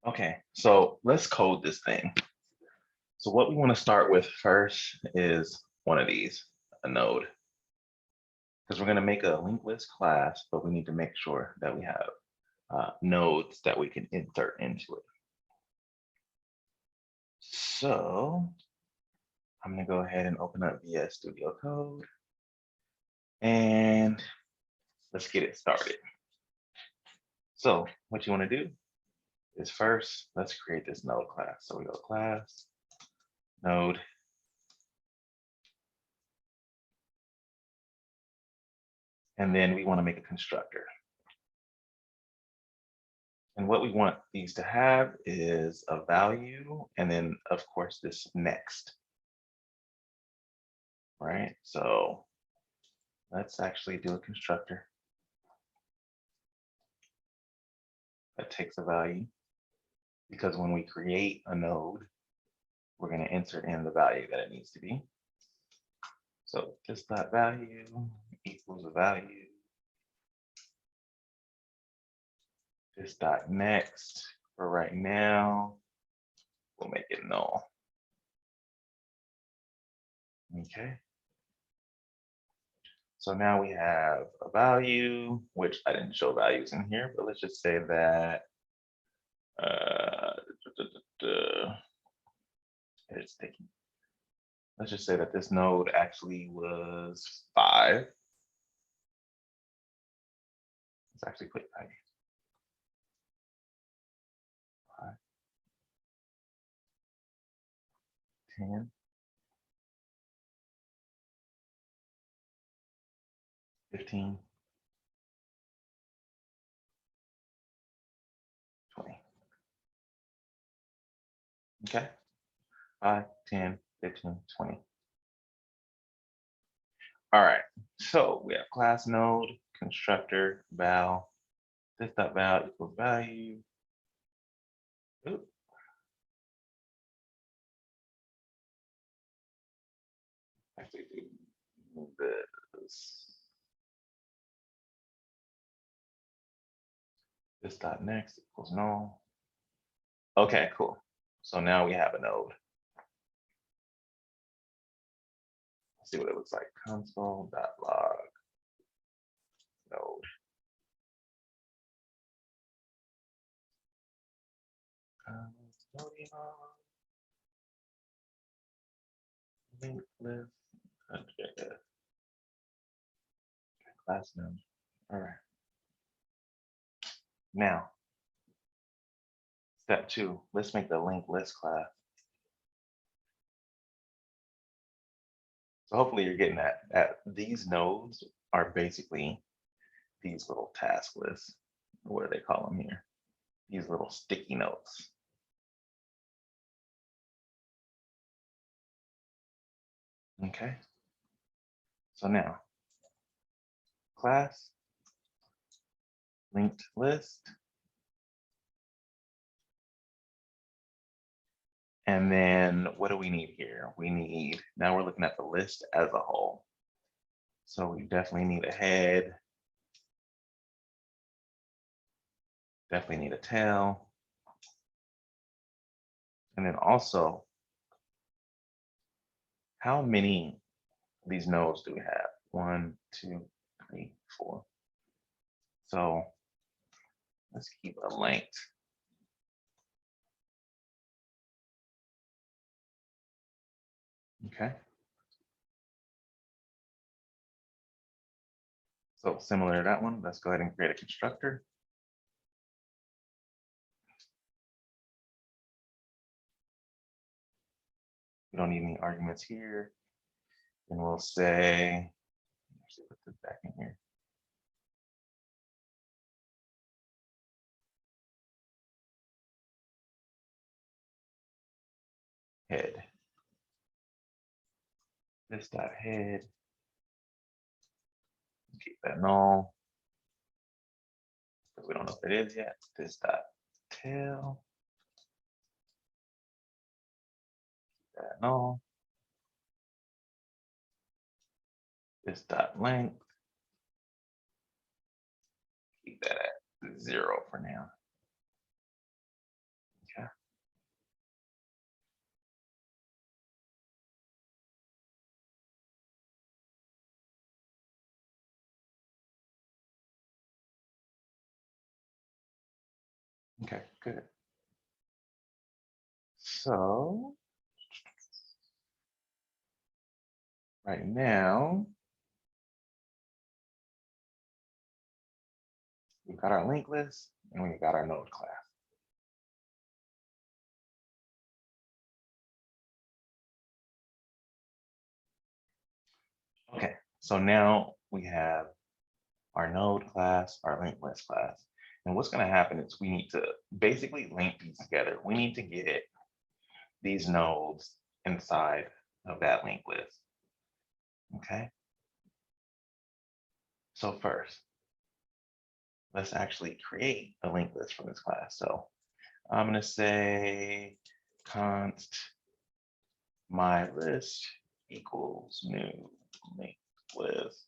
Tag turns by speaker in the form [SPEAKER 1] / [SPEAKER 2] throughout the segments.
[SPEAKER 1] Okay, so let's code this thing. So what we want to start with first is one of these, a node, because we're going to make a linked list class, but we need to make sure that we have nodes that we can insert into it. So I'm going to go ahead and open up VS Studio Code and let's get it started. So what you want to do is first, let's create this node class. So we go class, node, and then we want to make a constructor. And what we want these to have is a value, and then of course this next, right? So let's actually do a constructor that takes a value, because when we create a node, we're going to insert in the value that it needs to be. So this dot value equals a value. This dot next, for right now, we'll make it null. Okay. So now we have a value, which I didn't show values in here, but let's just say that it's taking. Let's just say that this node actually was 5. Let's actually put value. 5, 10, 15, 20. Okay. 5, 10, 15, 20. All right. So we have class node, constructor, val. This dot val equals value. Ooh. Actually, do this. This dot next equals null. Okay, cool. So now we have a node. Let's see what it looks like. Console.log node. Linked list. Okay. Class node. All right. Now, step 2. Let's make the linked list class. So hopefully you're getting that these nodes are basically these little task lists. What do they call them here? These little sticky notes. Okay. So now, class, linked list, and then what do we need here? We need, now we're looking at the list as a whole. So we definitely need a head, definitely need a tail, and then also, how many of these nodes do we have? 1, 2, 3, 4. So let's keep a length. Okay. So similar to that one, let's go ahead and create a constructor. We don't need any arguments here. And we'll say, actually put this back in here. Head. This dot head. Keep that null, because we don't know if it is yet. This dot tail. Keep that null. This dot length. Keep that at 0 for now. Okay, good. So right now, we've got our linked list and we've got our node class. Okay, so now we have our node class, our linked list class. And what's going to happen is we need to basically link these together. We need to get these nodes inside of that linked list. Okay. So first, let's actually create a linked list for this class. So I'm going to say const my list equals new linked list.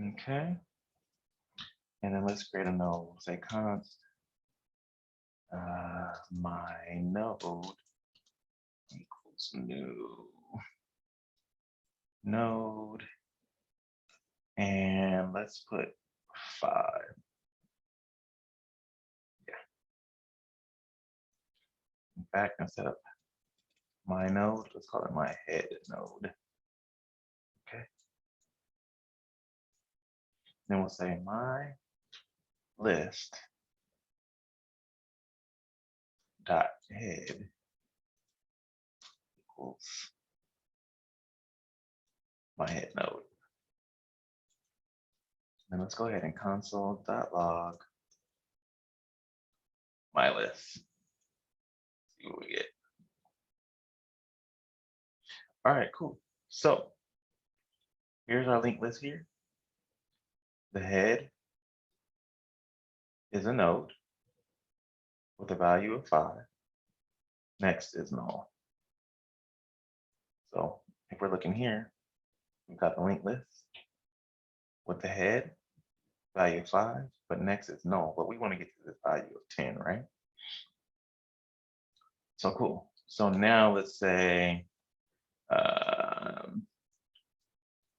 [SPEAKER 1] Okay. And then let's create a node. We'll say const my node equals new node. And let's put 5. Yeah. In fact, instead of my node, let's call it my head node. Okay. Then we'll say my list dot head equals my head node. And let's go ahead and console.log my list. See what we get. All right, cool. So here's our linked list here. The head is a node with a value of 5. Next is null. So if we're looking here, we've got the linked list with the head, value of 5, but next is null. But we want to get to this value of 10, right? So cool. So now let's say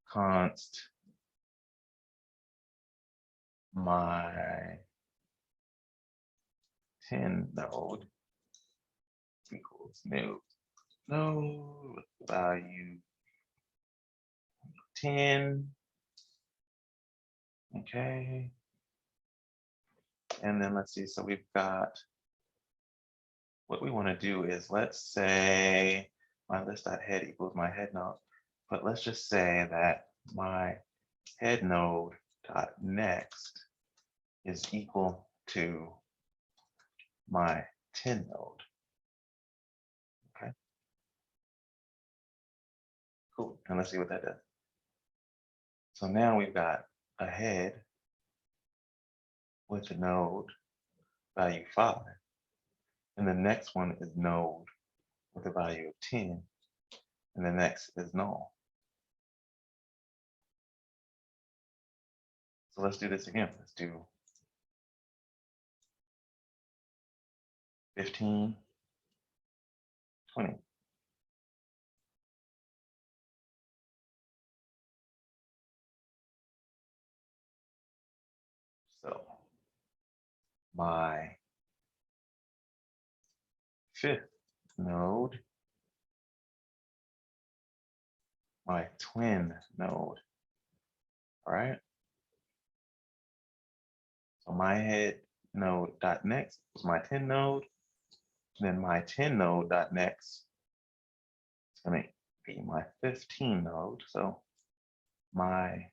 [SPEAKER 1] const my 10 node equals new node with value 10. Okay. And then let's see. So we've got what we want to do is let's say my list.head equals my head node. But let's just say that my head node dot next is equal to my 10 node. Okay. Cool. And let's see what that does. So now we've got a head with a node value 5. And the next one is node with a value of 10. And the next is null. So let's do this again. Let's do 15, 20. So my 5th node, my twin node, all right? So my head node dot next was my 10 node, then my 10 node dot next is going to be my 15 node. So my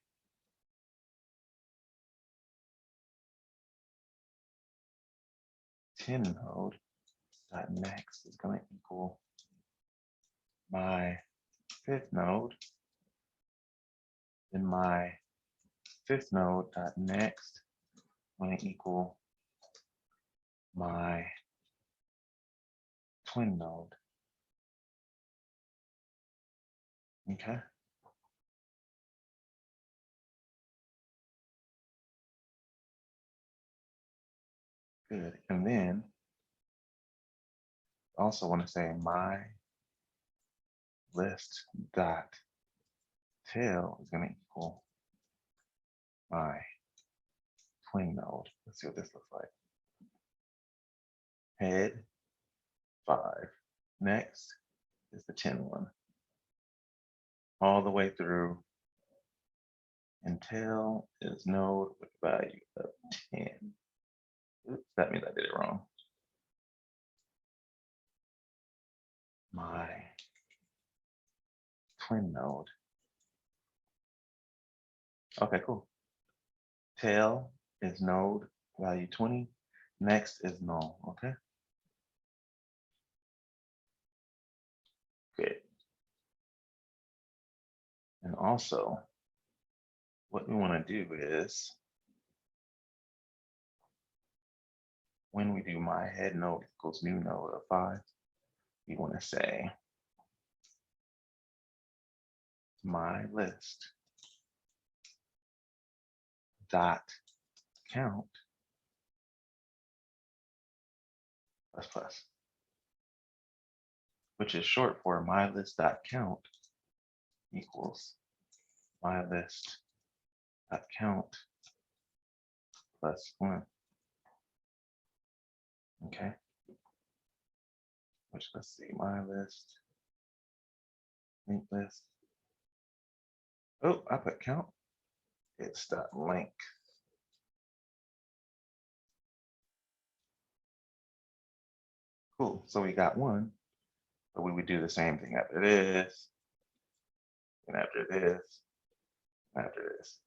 [SPEAKER 1] 10 node dot next is going to equal my 5th node, then my 5th node dot next going to equal my twin node. Okay. Good. And then I also want to say my list dot tail is going to equal my twin node. Let's see what this looks like. Head 5. Next is the 10 one. All the way through. And tail is node with value of 10. Oops, that means I did it wrong. My twin node. Okay, cool. Tail is node value 20. Next is null. Okay. Good. And also, what we want to do is when we do my head node equals new node of 5, we want to say my list dot count plus plus, which is short for my list dot count equals my list dot count plus 1. Okay. Which, let's see, my list, linked list. Oh, I put count. It's dot length. Cool. So we got 1, but we would do the same thing after this, and after this, and after this.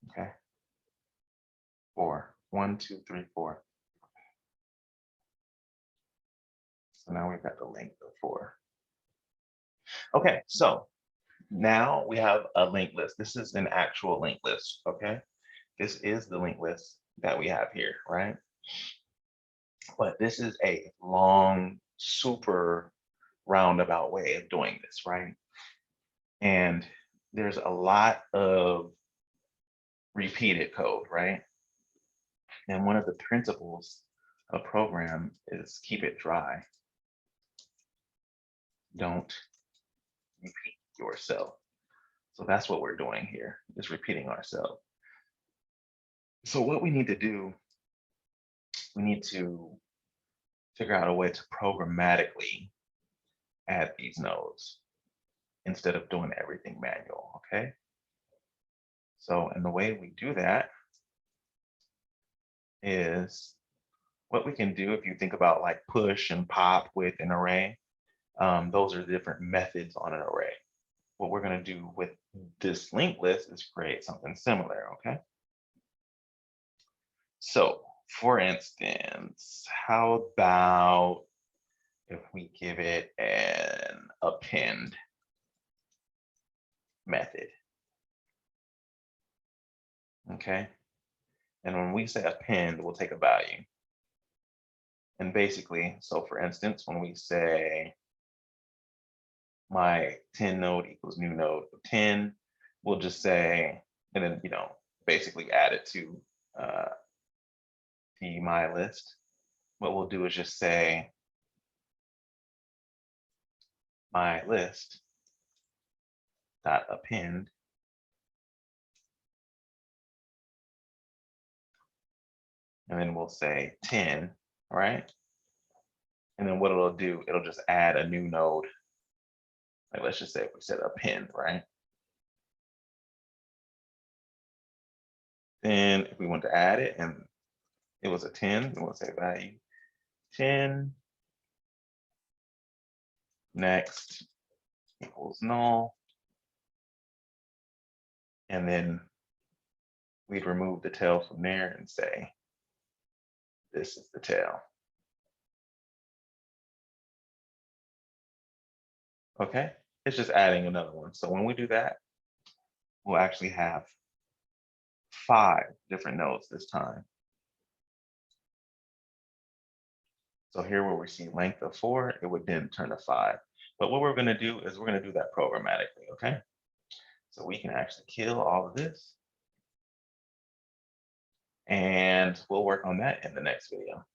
[SPEAKER 1] Okay. 4. 1, 2, 3, 4. So now we've got the length of 4. Okay, so now we have a linked list. This is an actual linked list, okay? This is the linked list that we have here, right? But this is a long, super roundabout way of doing this, right? And there's a lot of repeated code, right? And one of the principles of program is keep it dry. Don't repeat yourself. So that's what we're doing here, is repeating ourselves. So what we need to do, we need to figure out a way to programmatically add these nodes instead of doing everything manual, okay? So, and the way we do that is what we can do if you think about like push and pop with an array. Those are different methods on an array. What we're going to do with this linked list is create something similar, okay? So, for instance, how about if we give it an append method? Okay. And when we say append, we'll take a value. And basically, so for instance, when we say my 10 node equals new node of 10, we'll just say, and then, basically add it to the my list. What we'll do is just say my list dot append and then we'll say 10, right? And then what it'll do, it'll just add a new node. Like let's just say if we said append, right? Then if we want to add it and it was a 10, we'll say value 10 next equals null. And then we'd remove the tail from there and say, this is the tail. Okay, it's just adding another one. So when we do that, we'll actually have 5 different nodes this time. So here where we see length of 4, it would then turn to 5. But what we're going to do is we're going to do that programmatically, okay? So we can actually kill all of this. And we'll work on that in the next video.